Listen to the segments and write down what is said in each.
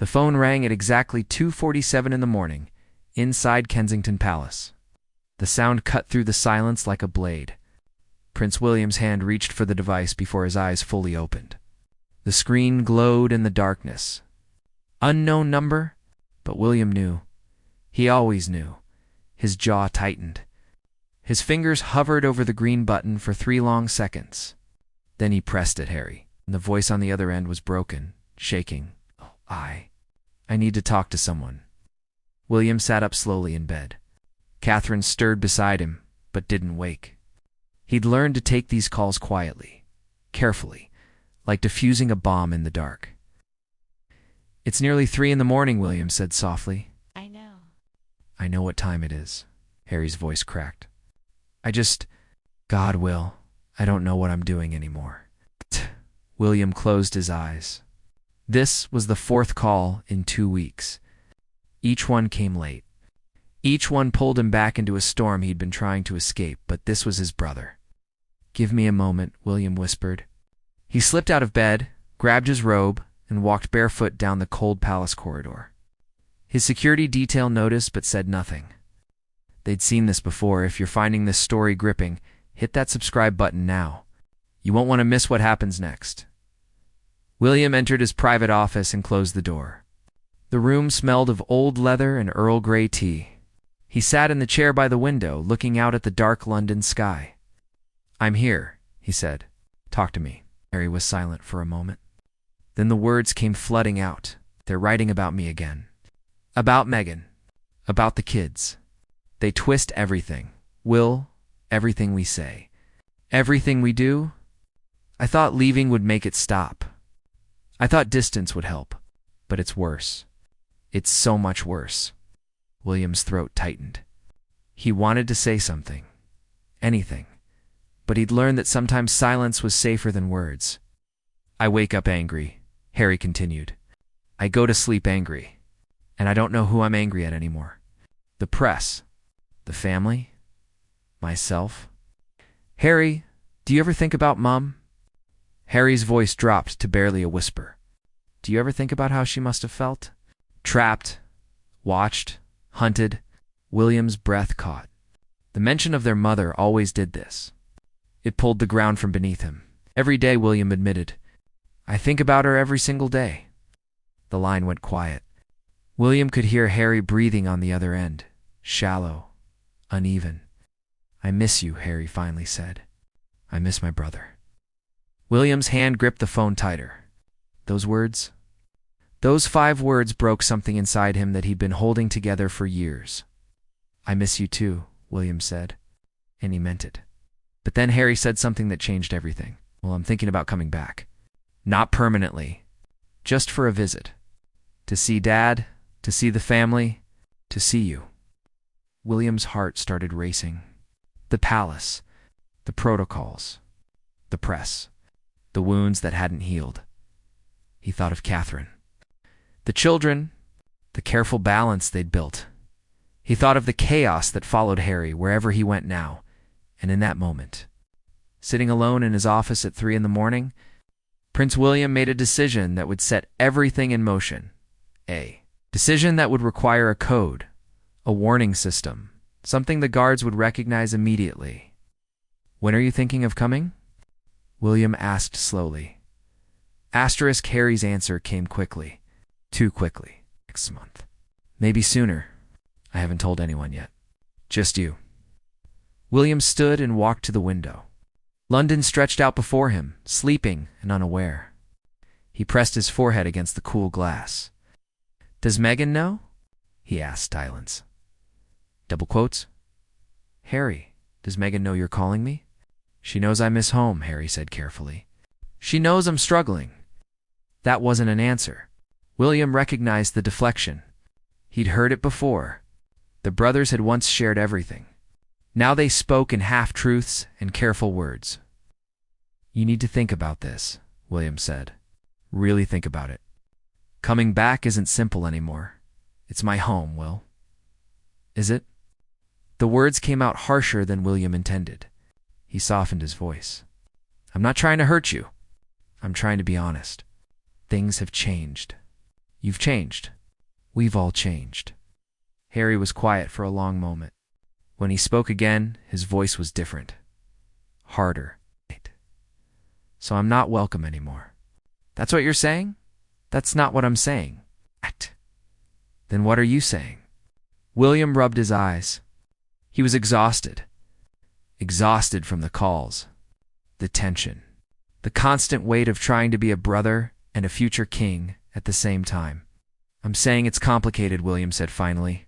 The phone rang at exactly 2:47 in the morning, inside Kensington Palace. The sound cut through the silence like a blade. Prince William's hand reached for the device before his eyes fully opened. The screen glowed in the darkness. Unknown number? But William knew. He always knew. His jaw tightened. His fingers hovered over the green button for 3 long seconds. Then he pressed it, Harry, and the voice on the other end was broken, shaking. I need to talk to someone. William sat up slowly in bed. Catherine stirred beside him, but didn't wake. He'd learned to take these calls quietly, carefully, like diffusing a bomb in the dark. "It's nearly 3 in the morning, William said softly. I know. "I know what time it is," Harry's voice cracked. God will, I don't know what I'm doing anymore." William closed his eyes. This was the 4th call in 2 weeks. Each one came late. Each one pulled him back into a storm he'd been trying to escape, but this was his brother. "Give me a moment," William whispered. He slipped out of bed, grabbed his robe, and walked barefoot down the cold palace corridor. His security detail noticed but said nothing. They'd seen this before. If you're finding this story gripping, hit that subscribe button now. You won't want to miss what happens next. William entered his private office and closed the door. The room smelled of old leather and Earl Grey tea. He sat in the chair by the window, looking out at the dark London sky. "I'm here," he said. "Talk to me." Harry was silent for a moment. Then the words came flooding out. "They're writing about me again. About Meghan. About the kids. They twist everything. Will, everything we say. Everything we do. I thought leaving would make it stop. I thought distance would help. But it's worse. It's so much worse." William's throat tightened. He wanted to say something. Anything. But he'd learned that sometimes silence was safer than words. "I wake up angry," Harry continued. "I go to sleep angry. And I don't know who I'm angry at anymore. The press. The family. Myself. Harry, do you ever think about Mom?" Harry's voice dropped to barely a whisper. "Do you ever think about how she must have felt? Trapped. Watched. Hunted." William's breath caught. The mention of their mother always did this. It pulled the ground from beneath him. "Every day," William admitted. "I think about her every single day." The line went quiet. William could hear Harry breathing on the other end, shallow, uneven. "I miss you," Harry finally said. "I miss my brother." William's hand gripped the phone tighter. Those words? Those 5 words broke something inside him that he'd been holding together for years. "I miss you too," William said, and he meant it. But then Harry said something that changed everything. "Well, I'm thinking about coming back. Not permanently. Just for a visit. To see Dad, to see the family, to see you." William's heart started racing. The palace, the protocols, the press, the wounds that hadn't healed. He thought of Catherine. The children, the careful balance they'd built. He thought of the chaos that followed Harry wherever he went now, and in that moment, sitting alone in his office at 3 in the morning, Prince William made a decision that would set everything in motion. A decision that would require a code, a warning system, something the guards would recognize immediately. "When are you thinking of coming?" William asked slowly. Asterisk Harry's answer came quickly. Too quickly. "Next month. Maybe sooner. I haven't told anyone yet. Just you." William stood and walked to the window. London stretched out before him, sleeping and unaware. He pressed his forehead against the cool glass. "Does Meghan know?" he asked, silence. Double quotes. "Harry, does Meghan know you're calling me?" "She knows I miss home," Harry said carefully. "She knows I'm struggling." That wasn't an answer. William recognized the deflection. He'd heard it before. The brothers had once shared everything. Now they spoke in half-truths and careful words. "You need to think about this," William said. "Really think about it. Coming back isn't simple anymore. It's my home, Will." "Is it?" The words came out harsher than William intended. He softened his voice. "I'm not trying to hurt you. I'm trying to be honest. Things have changed. You've changed. We've all changed. Harry was quiet for a long moment. When he spoke again, his voice was different. Harder. So I'm not welcome anymore. That's what you're saying? That's not what I'm saying. Then what are you saying? William rubbed his eyes. He was exhausted. Exhausted from the calls, the tension, the constant weight of trying to be a brother and a future king at the same time. I'm saying it's complicated, William said finally.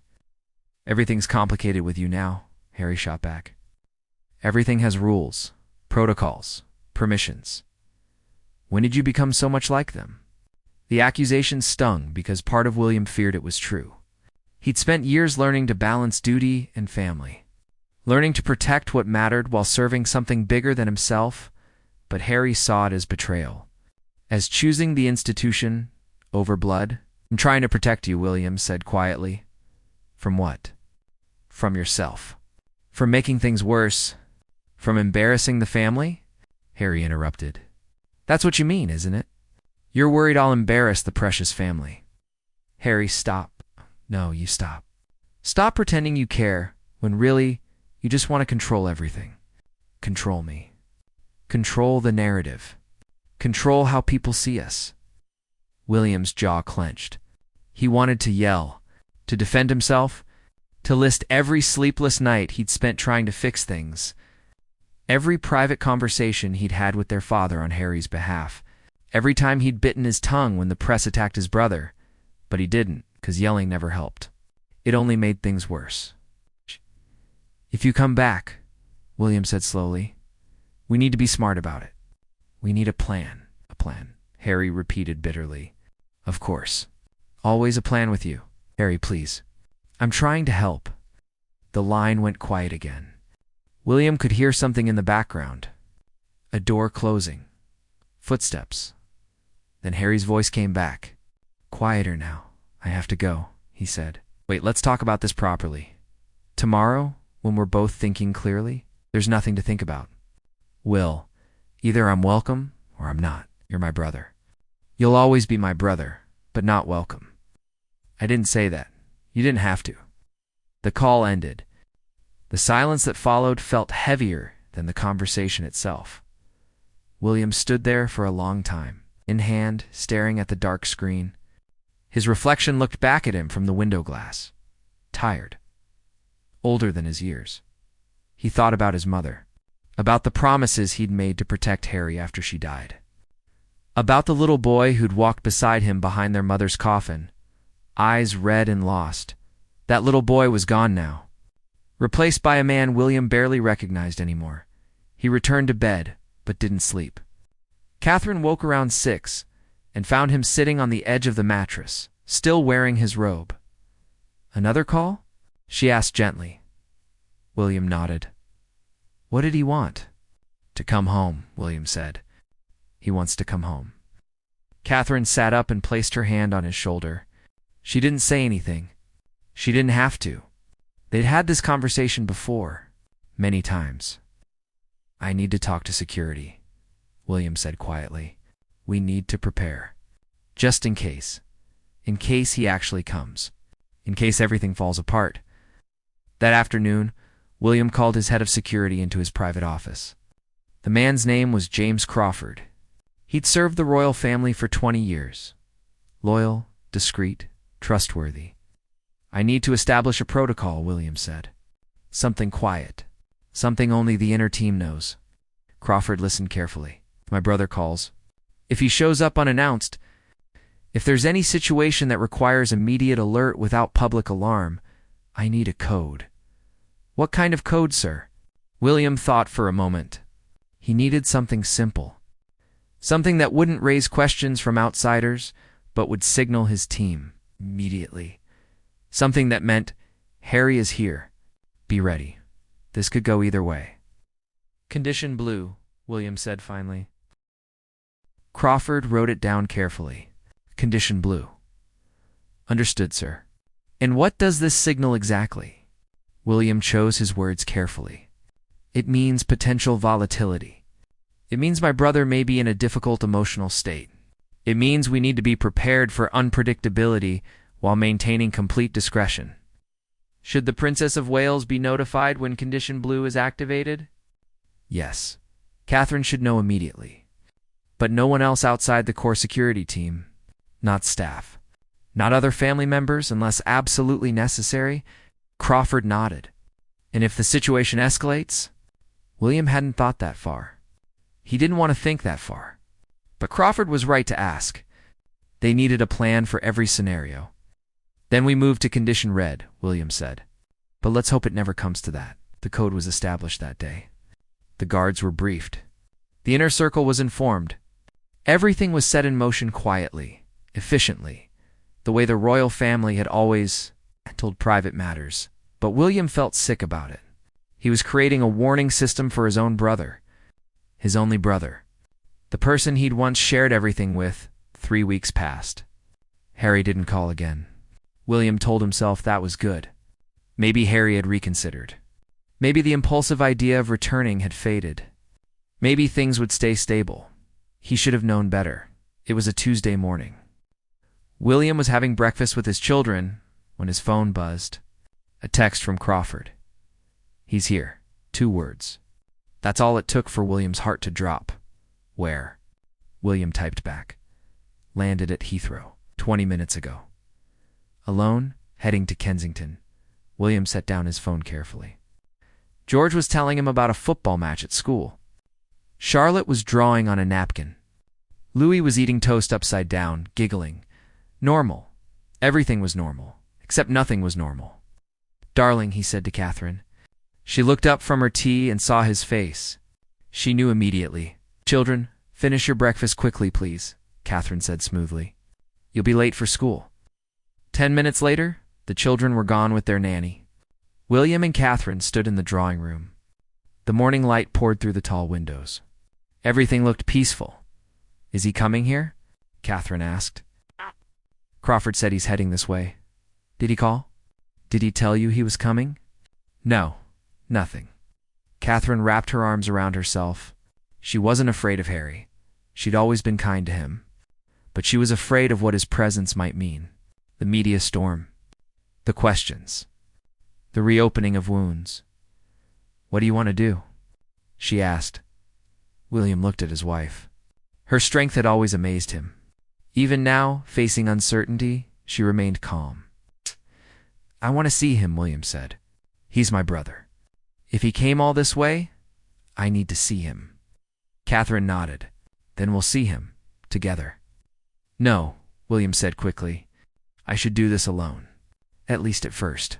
Everything's complicated with you now, Harry shot back. Everything has rules, protocols, permissions. When did you become so much like them? The accusation stung because part of William feared it was true. He'd spent years learning to balance duty and family, learning to protect what mattered while serving something bigger than himself, but Harry saw it as betrayal, as choosing the institution over blood. I'm trying to protect you, William said quietly. From what? From yourself. From making things worse. From embarrassing the family? Harry interrupted. That's what you mean, isn't it? You're worried I'll embarrass the precious family. Harry, stop. No, you stop. Stop pretending you care when really you just want to control everything. Control me. Control the narrative. Control how people see us. William's jaw clenched. He wanted to yell, to defend himself, to list every sleepless night he'd spent trying to fix things, every private conversation he'd had with their father on Harry's behalf, every time he'd bitten his tongue when the press attacked his brother, but he didn't, because yelling never helped. It only made things worse. If you come back, William said slowly, we need to be smart about it. We need a plan. A plan, Harry repeated bitterly. Of course. Always a plan with you. Harry, please. I'm trying to help. The line went quiet again. William could hear something in the background. A door closing. Footsteps. Then Harry's voice came back. Quieter now. I have to go, he said. Wait, let's talk about this properly. Tomorrow, when we're both thinking clearly, there's nothing to think about. Will, either I'm welcome or I'm not. You're my brother. You'll always be my brother, but not welcome. I didn't say that. You didn't have to. The call ended. The silence that followed felt heavier than the conversation itself. William stood there for a long time, in hand, staring at the dark screen. His reflection looked back at him from the window glass. Tired. Older than his years. He thought about his mother. About the promises he'd made to protect Harry after she died. About the little boy who'd walked beside him behind their mother's coffin, eyes red and lost. That little boy was gone now, replaced by a man William barely recognized anymore. He returned to bed, but didn't sleep. Catherine woke around 6 and found him sitting on the edge of the mattress, still wearing his robe. Another call? She asked gently. William nodded. What did he want? To come home, William said. He wants to come home. Catherine sat up and placed her hand on his shoulder. She didn't say anything. She didn't have to. They'd had this conversation before, many times. I need to talk to security, William said quietly. We need to prepare. Just in case. In case he actually comes. In case everything falls apart. That afternoon, William called his head of security into his private office. The man's name was James Crawford. He'd served the royal family for 20 years. Loyal, discreet, trustworthy. I need to establish a protocol, William said. Something quiet. Something only the inner team knows. Crawford listened carefully. My brother calls. If he shows up unannounced, if there's any situation that requires immediate alert without public alarm, I need a code. What kind of code, sir? William thought for a moment. He needed something simple. Something that wouldn't raise questions from outsiders, but would signal his team immediately. Something that meant, Harry is here. Be ready. This could go either way. Condition blue, William said finally. Crawford wrote it down carefully. Condition blue. Understood, sir. And what does this signal exactly? William chose his words carefully. It means potential volatility. It means my brother may be in a difficult emotional state. It means we need to be prepared for unpredictability while maintaining complete discretion. Should the Princess of Wales be notified when Condition Blue is activated? Yes. Catherine should know immediately. But no one else outside the core security team. Not staff. Not other family members unless absolutely necessary? Crawford nodded. And if the situation escalates? William hadn't thought that far. He didn't want to think that far. But Crawford was right to ask. They needed a plan for every scenario. Then we moved to Condition Red, William said. But let's hope it never comes to that. The code was established that day. The guards were briefed. The inner circle was informed. Everything was set in motion quietly, efficiently, the way the royal family had always handled private matters. But William felt sick about it. He was creating a warning system for his own brother. His only brother. The person he'd once shared everything with. 3 weeks passed. Harry didn't call again. William told himself that was good. Maybe Harry had reconsidered. Maybe the impulsive idea of returning had faded. Maybe things would stay stable. He should have known better. It was a Tuesday morning. William was having breakfast with his children when his phone buzzed. A text from Crawford. He's here. 2 words. That's all it took for William's heart to drop. Where? William typed back. Landed at Heathrow 20 minutes ago. Alone, heading to Kensington. William set down his phone carefully. George was telling him about a football match at school. Charlotte was drawing on a napkin. Louis was eating toast upside down, giggling. Normal. Everything was normal, except nothing was normal. Darling, he said to Catherine. She looked up from her tea and saw his face. She knew immediately. Children, finish your breakfast quickly, please, Catherine said smoothly. You'll be late for school. 10 minutes later, the children were gone with their nanny. William and Catherine stood in the drawing room. The morning light poured through the tall windows. Everything looked peaceful. Is he coming here? Catherine asked. Crawford said he's heading this way. Did he call? Did he tell you he was coming? No, nothing. Catherine wrapped her arms around herself. She wasn't afraid of Harry. She'd always been kind to him. But she was afraid of what his presence might mean. The media storm. The questions. The reopening of wounds. What do you want to do? She asked. William looked at his wife. Her strength had always amazed him. Even now, facing uncertainty, she remained calm. I want to see him, William said. He's my brother. If he came all this way, I need to see him. Catherine nodded. Then we'll see him, together. No, William said quickly. I should do this alone. At least at first.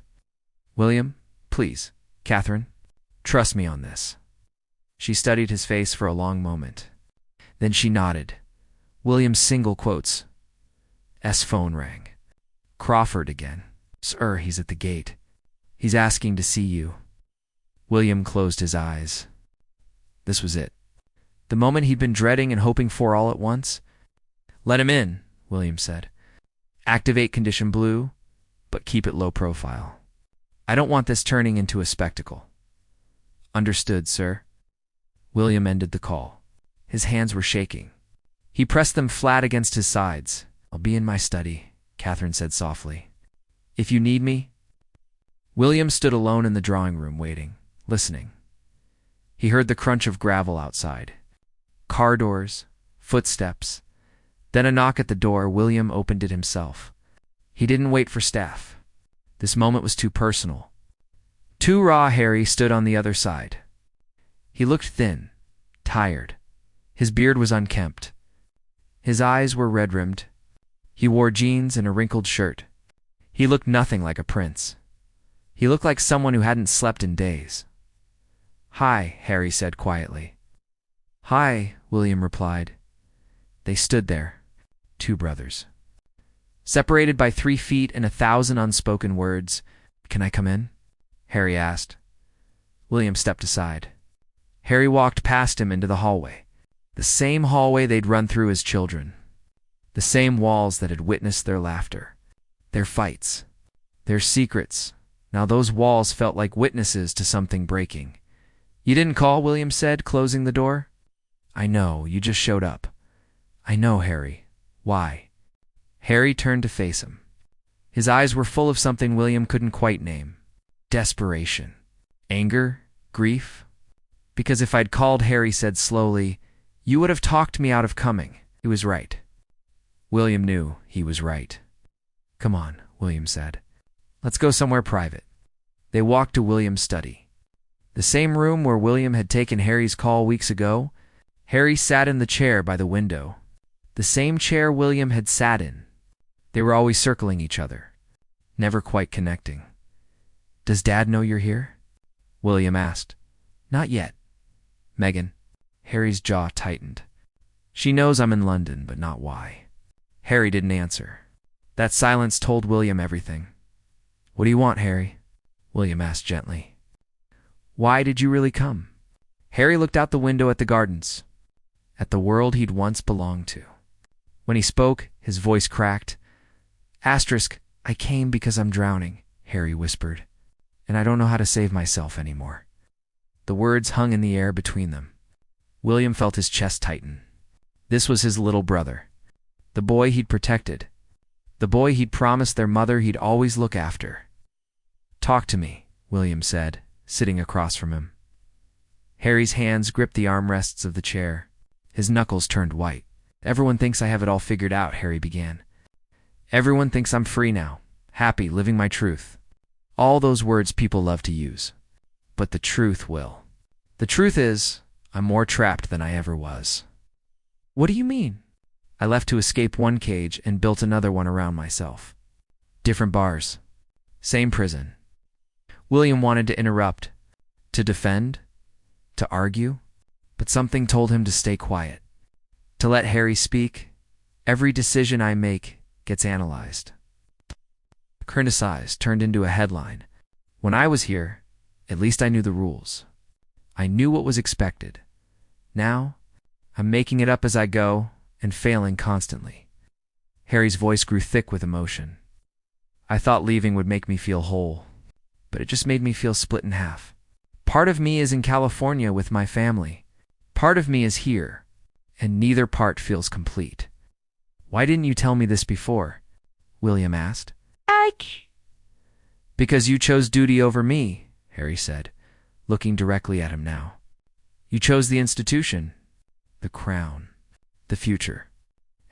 William, please, Catherine, trust me on this. She studied his face for a long moment. Then she nodded. William's single quotes. Phone rang. Crawford again. Sir, he's at the gate. He's asking to see you. William closed his eyes. This was it. The moment he'd been dreading and hoping for all at once. Let him in, William said. Activate Condition Blue, but keep it low profile. I don't want this turning into a spectacle. Understood, sir. William ended the call. His hands were shaking. He pressed them flat against his sides. I'll be in my study, Catherine said softly. If you need me. William stood alone in the drawing room waiting, listening. He heard the crunch of gravel outside. Car doors, footsteps. Then a knock at the door. William opened it himself. He didn't wait for staff. This moment was too personal. Too raw. Harry stood on the other side. He looked thin, tired. His beard was unkempt. His eyes were red-rimmed. He wore jeans and a wrinkled shirt. He looked nothing like a prince. He looked like someone who hadn't slept in days. Hi, Harry said quietly. Hi, William replied. They stood there, 2 brothers. Separated by 3 feet and 1,000 unspoken words. Can I come in? Harry asked. William stepped aside. Harry walked past him into the hallway. The same hallway they'd run through as children. The same walls that had witnessed their laughter. Their fights. Their secrets. Now those walls felt like witnesses to something breaking. You didn't call, William said, closing the door. I know, you just showed up. I know, Harry. Why? Harry turned to face him. His eyes were full of something William couldn't quite name. Desperation. Anger? Grief? Because if I'd called, Harry said slowly, you would have talked me out of coming. He was right. William knew he was right. Come on, William said. Let's go somewhere private. They walked to William's study. The same room where William had taken Harry's call weeks ago. Harry sat in the chair by the window. The same chair William had sat in. They were always circling each other, never quite connecting. Does Dad know you're here? William asked. Not yet. Megan. Harry's jaw tightened. She knows I'm in London, but not why. Harry didn't answer. That silence told William everything. What do you want, Harry? William asked gently. Why did you really come? Harry looked out the window at the gardens, at the world he'd once belonged to. When he spoke, his voice cracked. I came because I'm drowning, Harry whispered, and I don't know how to save myself anymore. The words hung in the air between them. William felt his chest tighten. This was his little brother, the boy he'd protected, the boy he'd promised their mother he'd always look after. Talk to me, William said, sitting across from him. Harry's hands gripped the armrests of the chair. His knuckles turned white. Everyone thinks I have it all figured out, Harry began. Everyone thinks I'm free now, happy, living my truth. All those words people love to use. But the truth, Will. The truth is, I'm more trapped than I ever was. What do you mean? I left to escape one cage and built another one around myself. Different bars. Same prison. William wanted to interrupt, to defend, to argue, but something told him to stay quiet, to let Harry speak. Every decision I make gets analyzed, criticized, turned into a headline. When I was here, at least I knew the rules. I knew what was expected. Now, I'm making it up as I go and failing constantly. Harry's voice grew thick with emotion. I thought leaving would make me feel whole, but it just made me feel split in half. Part of me is in California with my family. Part of me is here, and neither part feels complete. Why didn't you tell me this before? William asked. Because you chose duty over me, Harry said, looking directly at him now. You chose the institution, the crown, the future,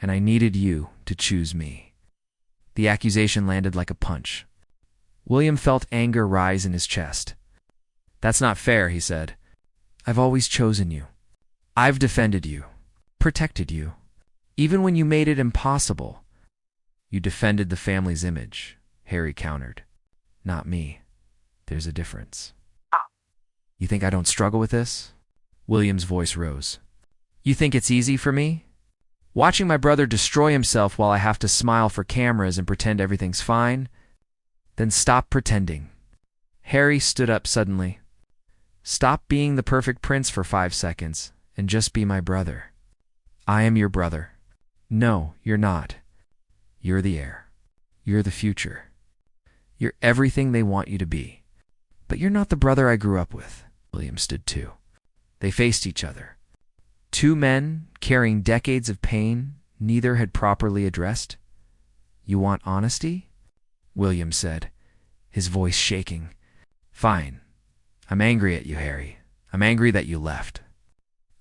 and I needed you to choose me. The accusation landed like a punch. William felt anger rise in his chest. That's not fair, he said. I've always chosen you. I've defended you, protected you. Even when you made it impossible, you defended the family's image, Harry countered. Not me. There's a difference. You think I don't struggle with this? William's voice rose. You think it's easy for me? Watching my brother destroy himself while I have to smile for cameras and pretend everything's fine? Then stop pretending. Harry stood up suddenly. Stop being the perfect prince for 5 seconds and just be my brother. I am your brother. No, you're not. You're the heir. You're the future. You're everything they want you to be. But you're not the brother I grew up with. William stood too. They faced each other. Two men carrying decades of pain neither had properly addressed. You want honesty? William said, his voice shaking. Fine. I'm angry at you, Harry. I'm angry that you left.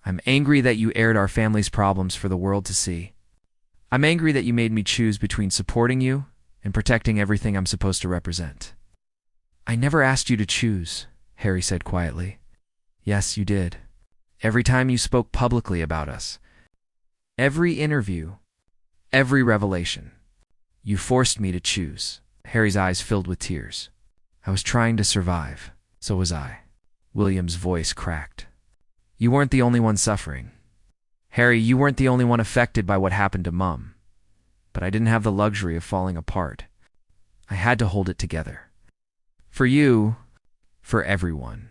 I'm angry that you aired our family's problems for the world to see. I'm angry that you made me choose between supporting you and protecting everything I'm supposed to represent. I never asked you to choose, Harry said quietly. Yes, you did. Every time you spoke publicly about us. Every interview. Every revelation. You forced me to choose. Harry's eyes filled with tears. I was trying to survive. So was I. William's voice cracked. You weren't the only one suffering. Harry, you weren't the only one affected by what happened to Mum. But I didn't have the luxury of falling apart. I had to hold it together. For you, for everyone.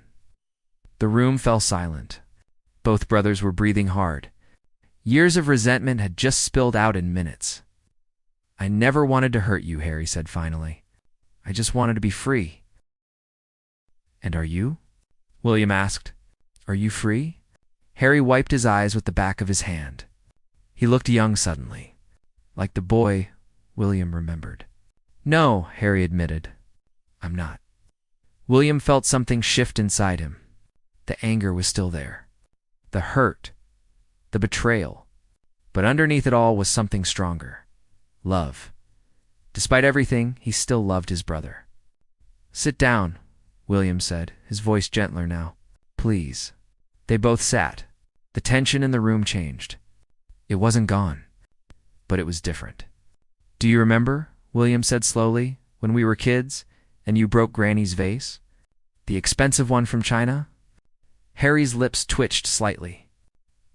The room fell silent. Both brothers were breathing hard. Years of resentment had just spilled out in minutes. I never wanted to hurt you, Harry said finally. I just wanted to be free. And are you? William asked. Are you free? Harry wiped his eyes with the back of his hand. He looked young suddenly. Like the boy, William remembered. No, Harry admitted. I'm not. William felt something shift inside him. The anger was still there. The hurt. The betrayal. But underneath it all was something stronger. Love. Despite everything, he still loved his brother. Sit down, William said, his voice gentler now. Please. They both sat. The tension in the room changed. It wasn't gone, but it was different. Do you remember, William said slowly, when we were kids and you broke Granny's vase? The expensive one from China? Harry's lips twitched slightly.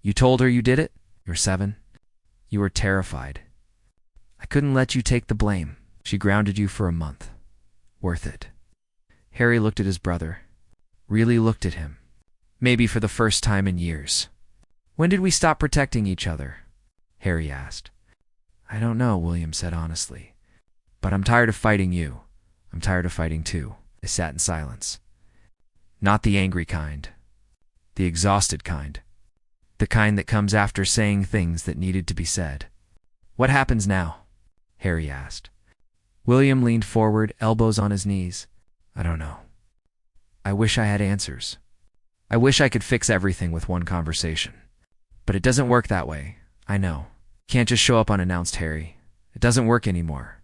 You told her you did it? You're 7. You were terrified. I couldn't let you take the blame. She grounded you for a month. Worth it. Harry looked at his brother. Really looked at him. Maybe for the first time in years. When did we stop protecting each other? Harry asked. I don't know, William said honestly. But I'm tired of fighting you. I'm tired of fighting too. They sat in silence. Not the angry kind. The exhausted kind. The kind that comes after saying things that needed to be said. What happens now? Harry asked. William leaned forward, elbows on his knees. I don't know. I wish I had answers. I wish I could fix everything with one conversation. But it doesn't work that way. I know. Can't just show up unannounced, Harry. It doesn't work anymore.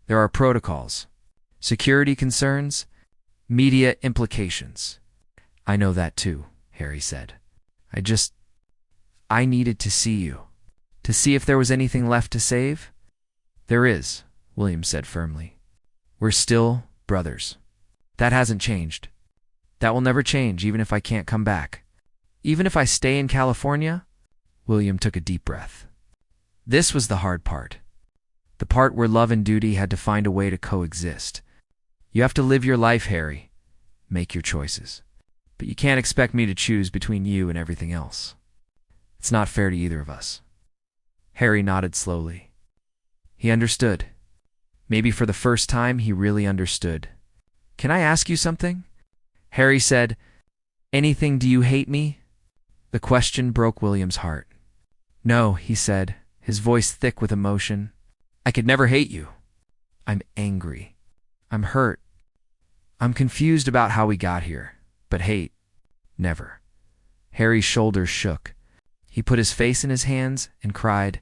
There are protocols. Security concerns. Media implications. I know that too, Harry said. I needed to see you. To see if there was anything left to save? There is, William said firmly. We're still brothers. That hasn't changed. That will never change, even if I can't come back. Even if I stay in California? William took a deep breath. This was the hard part. The part where love and duty had to find a way to coexist. You have to live your life, Harry. Make your choices. But you can't expect me to choose between you and everything else. It's not fair to either of us. Harry nodded slowly. He understood. Maybe for the first time, he really understood. Can I ask you something? Harry said, Anything, do you hate me? The question broke William's heart. No, he said, his voice thick with emotion. I could never hate you. I'm angry. I'm hurt. I'm confused about how we got here. But hate, never. Harry's shoulders shook. He put his face in his hands and cried,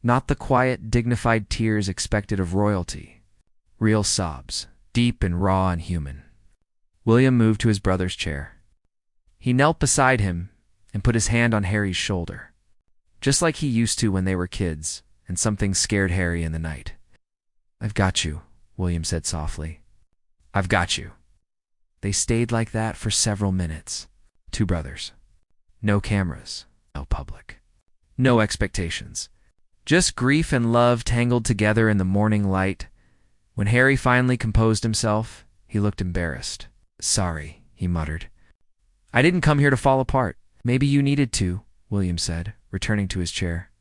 not the quiet, dignified tears expected of royalty. Real sobs, deep and raw and human. William moved to his brother's chair. He knelt beside him and put his hand on Harry's shoulder, just like he used to when they were kids and something scared Harry in the night. I've got you, William said softly. I've got you. They stayed like that for several minutes. 2 brothers. No cameras, no public. No expectations. Just grief and love tangled together in the morning light. When Harry finally composed himself, he looked embarrassed. Sorry, he muttered. I didn't come here to fall apart. Maybe you needed to, William said, returning to his chair.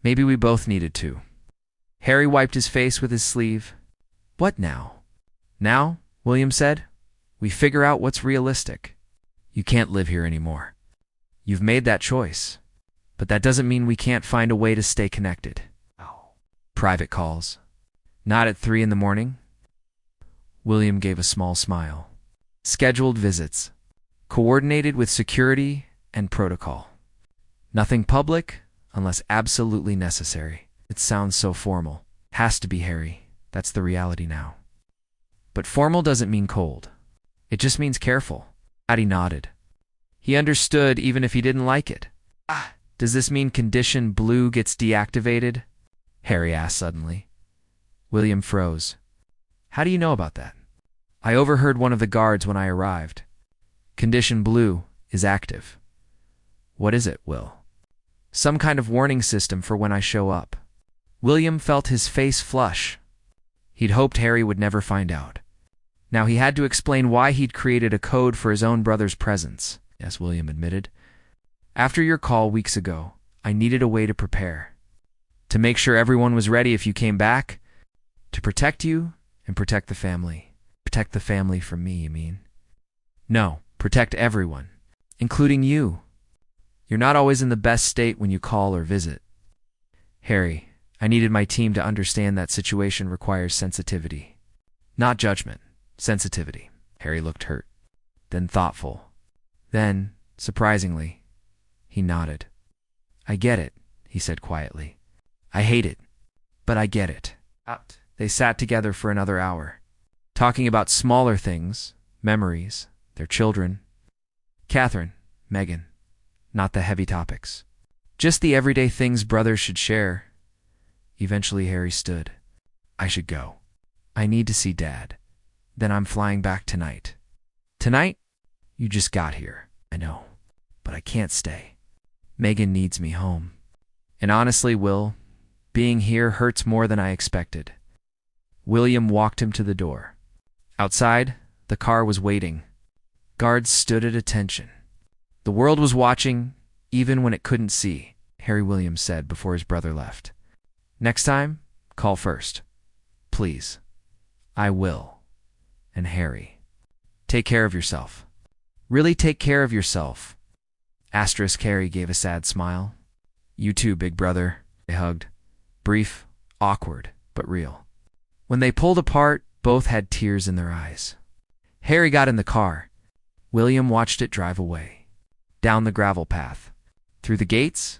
Maybe we both needed to. Harry wiped his face with his sleeve. What now? Now, William said, we figure out what's realistic. You can't live here anymore. You've made that choice. But that doesn't mean we can't find a way to stay connected. Private calls. Not at 3 in the morning. William gave a small smile. Scheduled visits. Coordinated with security and protocol. Nothing public unless absolutely necessary. It sounds so formal. Has to be, Harry. That's the reality now. But formal doesn't mean cold. It just means careful. Addy nodded. He understood even if he didn't like it. Does this mean condition blue gets deactivated? Harry asked suddenly. William froze. How do you know about that? I overheard one of the guards when I arrived. Condition blue is active. What is it, Will? Some kind of warning system for when I show up. William felt his face flush. He'd hoped Harry would never find out. Now he had to explain why he'd created a code for his own brother's presence. Yes, William admitted. After your call weeks ago, I needed a way to prepare. To make sure everyone was ready if you came back. To protect you and protect the family. Protect the family from me, you mean? No, protect everyone, including you. You're not always in the best state when you call or visit. Harry, I needed my team to understand that situation requires sensitivity. Not judgment, sensitivity. Harry looked hurt, then thoughtful. Then, surprisingly, he nodded. I get it, he said quietly. I hate it, but I get it. They sat together for another hour, talking about smaller things, memories, their children. Catherine, Megan, not the heavy topics. Just the everyday things brothers should share. Eventually Harry stood. I should go. I need to see Dad. Then I'm flying back tonight. Tonight? You just got here. I know, but I can't stay. Megan needs me home. And honestly, Will, being here hurts more than I expected. William walked him to the door. Outside, the car was waiting. Guards stood at attention. The world was watching, even when it couldn't see, Harry Williams said before his brother left. Next time, call first. Please. I will. And Harry, take care of yourself. Really take care of yourself. Harry gave a sad smile. You too, big brother. They hugged. Brief, awkward, but real. When they pulled apart, both had tears in their eyes. Harry got in the car. William watched it drive away. Down the gravel path. Through the gates.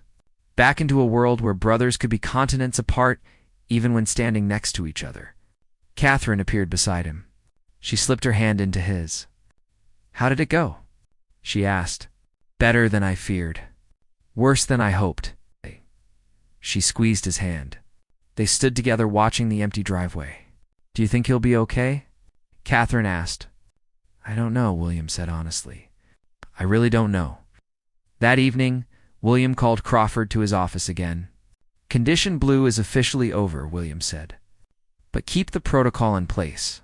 Back into a world where brothers could be continents apart even when standing next to each other. Catherine appeared beside him. She slipped her hand into his. How did it go? She asked. Better than I feared. Worse than I hoped. She squeezed his hand. They stood together watching the empty driveway. Do you think he'll be okay? Catherine asked. I don't know, William said honestly. I really don't know. That evening, William called Crawford to his office again. Condition Blue is officially over, William said. But keep the protocol in place.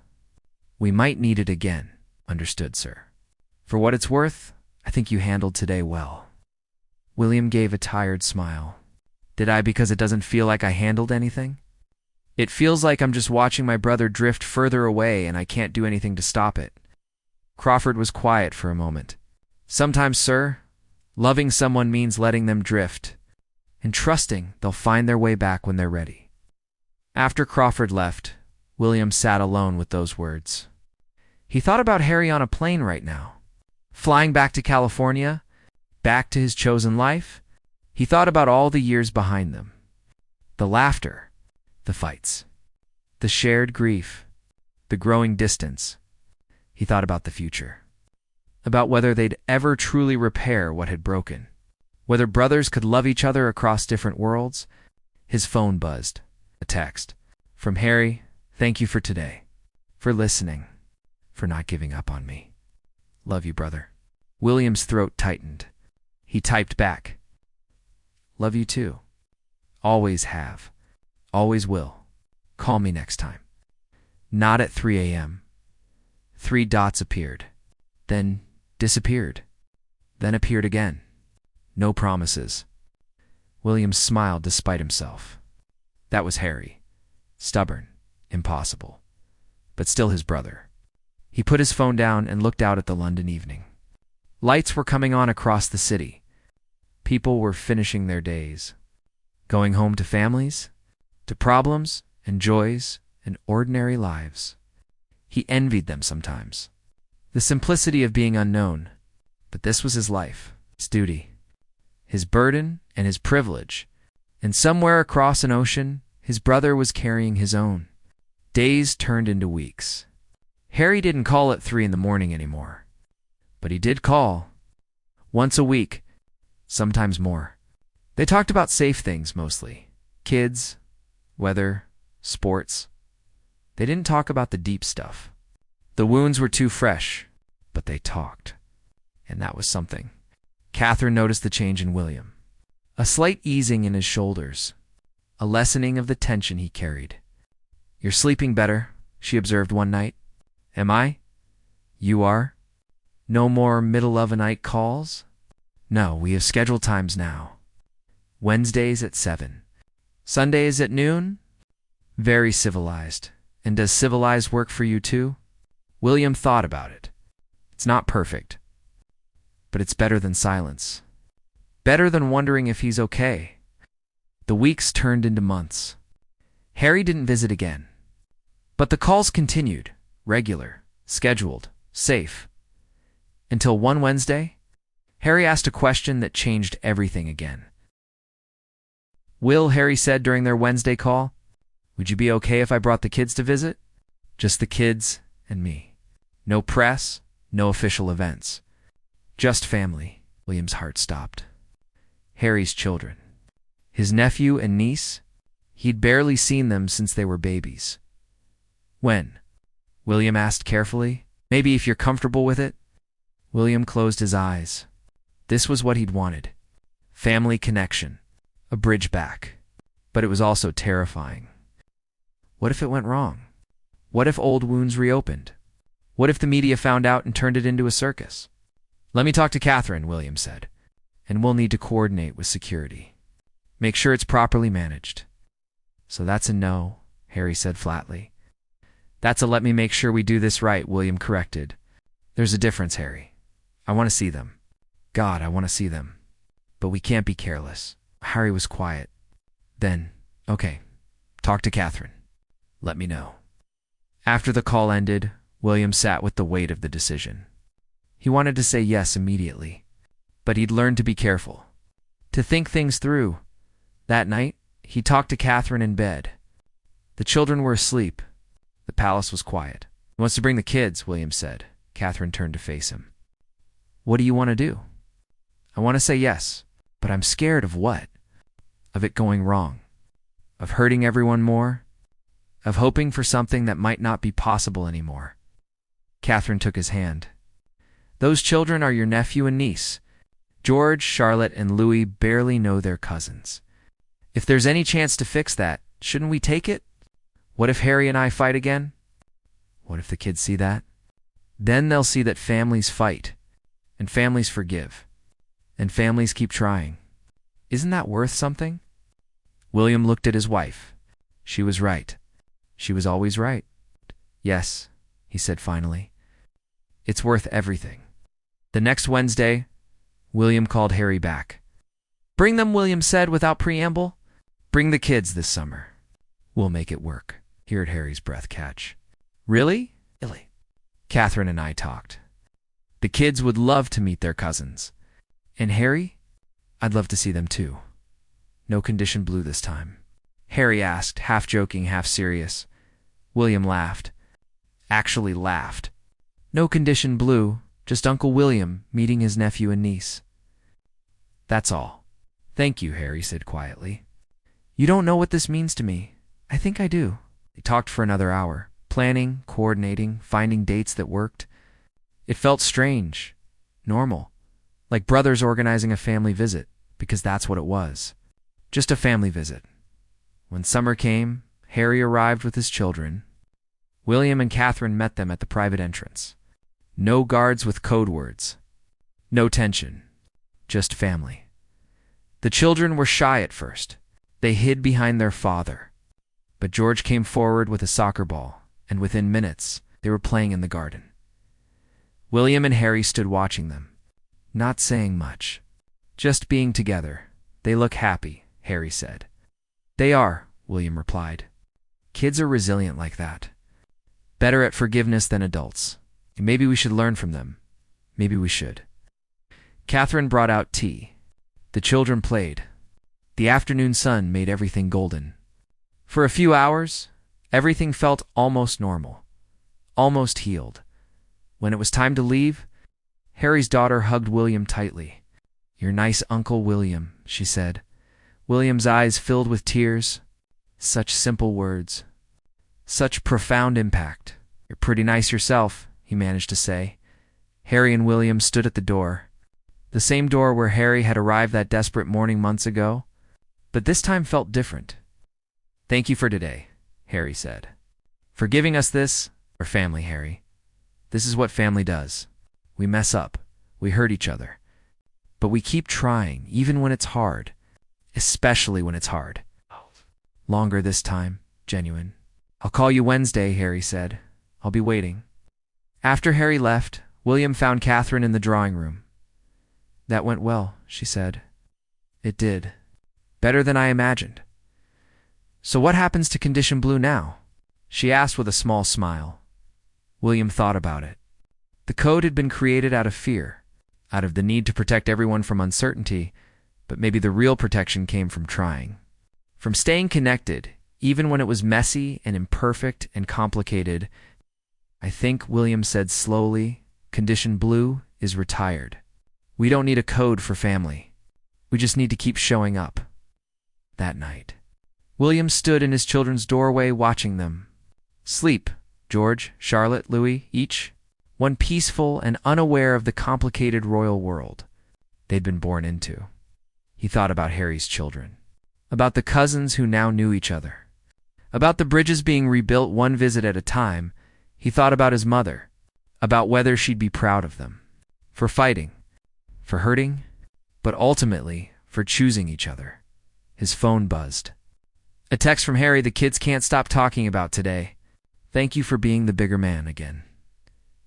We might need it again. Understood, sir. For what it's worth, I think you handled today well. William gave a tired smile. Did I, because it doesn't feel like I handled anything? It feels like I'm just watching my brother drift further away and I can't do anything to stop it. Crawford was quiet for a moment. Sometimes, sir, loving someone means letting them drift and trusting they'll find their way back when they're ready. After Crawford left, William sat alone with those words. He thought about Harry on a plane right now. Flying back to California, back to his chosen life. He thought about all the years behind them. The laughter, the fights, the shared grief, the growing distance. He thought about the future. About whether they'd ever truly repair what had broken. Whether brothers could love each other across different worlds. His phone buzzed. A text. From Harry, thank you for today. For listening. For not giving up on me. Love you, brother. William's throat tightened. He typed back. Love you too. Always have. Always will. Call me next time. Not at 3 a.m. 3 dots appeared. Then disappeared. Then appeared again. No promises. William smiled despite himself. That was Harry. Stubborn. Impossible. But still his brother. He put his phone down and looked out at the London evening. Lights were coming on across the city. People were finishing their days. Going home to families, to problems and joys and ordinary lives. He envied them sometimes. The simplicity of being unknown. But this was his life, his duty, his burden and his privilege. And somewhere across an ocean, his brother was carrying his own. Days turned into weeks. Harry didn't call at 3 in the morning anymore. But he did call. Once a week, sometimes more. They talked about safe things mostly. Kids, weather, sports. They didn't talk about the deep stuff. The wounds were too fresh, but they talked. And that was something. Catherine noticed the change in William. A slight easing in his shoulders. A lessening of the tension he carried. You're sleeping better, she observed one night. Am I? You are? No more middle-of-the-night calls? No, we have scheduled times now. Wednesdays at 7. Sundays at noon? Very civilized. And does civilized work for you too? William thought about it. It's not perfect. But it's better than silence. Better than wondering if he's okay. The weeks turned into months. Harry didn't visit again. But the calls continued, regular, scheduled, safe. Until one Wednesday, Harry asked a question that changed everything again. "Will," Harry said during their Wednesday call, "would you be okay if I brought the kids to visit? Just the kids and me. No press, no official events. Just family." William's heart stopped. Harry's children. His nephew and niece. He'd barely seen them since they were babies. "When?" William asked carefully. "Maybe if you're comfortable with it." William closed his eyes. This was what he'd wanted. Family connection. A bridge back. But it was also terrifying. What if it went wrong? What if old wounds reopened? What if the media found out and turned it into a circus? "Let me talk to Catherine," William said, "and we'll need to coordinate with security. Make sure it's properly managed." "So that's a no," Harry said flatly. "That's a let me make sure we do this right," William corrected. "There's a difference, Harry. I want to see them. God, I want to see them. But we can't be careless." Harry was quiet. Then, "Okay, talk to Catherine. Let me know." After the call ended, William sat with the weight of the decision. He wanted to say yes immediately, but he'd learned to be careful, to think things through. That night, he talked to Catherine in bed. The children were asleep. The palace was quiet. "He wants to bring the kids," William said. Catherine turned to face him. "What do you want to do?" "I want to say yes, but I'm scared of what? Of it going wrong. Of hurting everyone more. Of hoping for something that might not be possible anymore." Catherine took his hand. "Those children are your nephew and niece. George, Charlotte, and Louis barely know their cousins. If there's any chance to fix that, shouldn't we take it? What if Harry and I fight again? What if the kids see that? Then they'll see that families fight, and families forgive, and families keep trying. Isn't that worth something?" William looked at his wife. She was right. She was always right. "Yes," he said finally. "It's worth everything." The next Wednesday, William called Harry back. "Bring them," William said without preamble. "Bring the kids this summer. We'll make it work." He heard Harry's breath catch. "Really?" "Really." "Catherine and I talked. The kids would love to meet their cousins. And Harry? I'd love to see them too." "No condition blue this time?" Harry asked, half joking, half serious. William laughed. Actually laughed. "No condition blue, just Uncle William meeting his nephew and niece. That's all." "Thank you," Harry said quietly. "You don't know what this means to me. I think I do." They talked for another hour, planning, coordinating, finding dates that worked. It felt strange, normal, like brothers organizing a family visit, because that's what it was. Just a family visit. When summer came, Harry arrived with his children. William and Catherine met them at the private entrance. No guards with code words. No tension. Just family. The children were shy at first. They hid behind their father. But George came forward with a soccer ball, and within minutes, they were playing in the garden. William and Harry stood watching them, not saying much. "Just being together. They look happy," Harry said. "They are," William replied. "Kids are resilient like that. Better at forgiveness than adults. Maybe we should learn from them. Maybe we should." Catherine brought out tea. The children played. The afternoon sun made everything golden. For a few hours, everything felt almost normal, almost healed. When it was time to leave, Harry's daughter hugged William tightly. "You're nice, Uncle William," she said. William's eyes filled with tears. Such simple words. Such profound impact. "You're pretty nice yourself," he managed to say. Harry and William stood at the door. The same door where Harry had arrived that desperate morning months ago, but this time felt different. "Thank you for today," Harry said. "For giving us this, our family, Harry. This is what family does. We mess up. We hurt each other. But we keep trying, even when it's hard. Especially when it's hard. Longer this time. Genuine." "I'll call you Wednesday," Harry said. "I'll be waiting." After Harry left, William found Catherine in the drawing room. "That went well," she said. "It did. Better than I imagined." So what happens to Condition Blue now? She asked with a small smile. William thought about it. The code had been created out of fear, out of the need to protect everyone from uncertainty, but maybe the real protection came from trying. From staying connected, even when it was messy and imperfect and complicated. I think, William said slowly, Condition Blue is retired. We don't need a code for family. We just need to keep showing up. That night, William stood in his children's doorway watching them. Sleep, George, Charlotte, Louis, each, one peaceful and unaware of the complicated royal world they'd been born into. He thought about Harry's children, about the cousins who now knew each other, about the bridges being rebuilt one visit at a time. He thought about his mother, about whether she'd be proud of them, for fighting, for hurting, but ultimately for choosing each other. His phone buzzed. A text from Harry the kids can't stop talking about today. Thank you for being the bigger man again.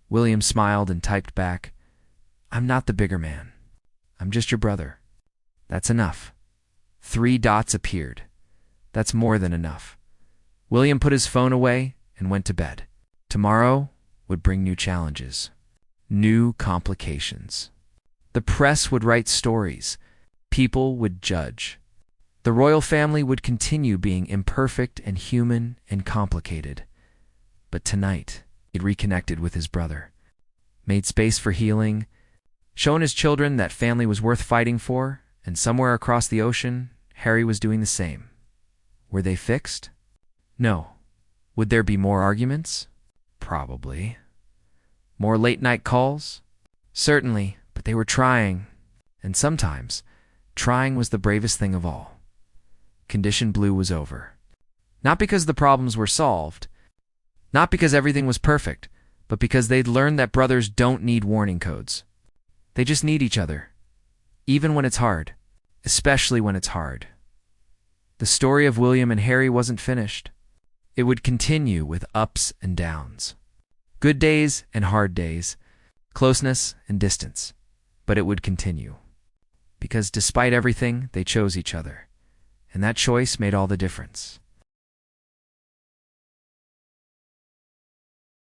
William smiled and typed back, I'm not the bigger man. I'm just your brother. That's enough. 3 dots appeared. That's more than enough. William put his phone away and went to bed. Tomorrow would bring new challenges, new complications. The press would write stories. People would judge. The royal family would continue being imperfect and human and complicated. But tonight, he'd reconnected with his brother, made space for healing, shown his children that family was worth fighting for, and somewhere across the ocean, Harry was doing the same. Were they fixed? No. Would there be more arguments? Probably. More late-night calls? Certainly, but they were trying, and sometimes, trying was the bravest thing of all. Condition Blue was over. Not because the problems were solved, not because everything was perfect, but because they'd learned that brothers don't need warning codes. They just need each other, even when it's hard, especially when it's hard. The story of William and Harry wasn't finished. It would continue with ups and downs, good days and hard days, closeness and distance, but it would continue. Because despite everything, they chose each other, and that choice made all the difference.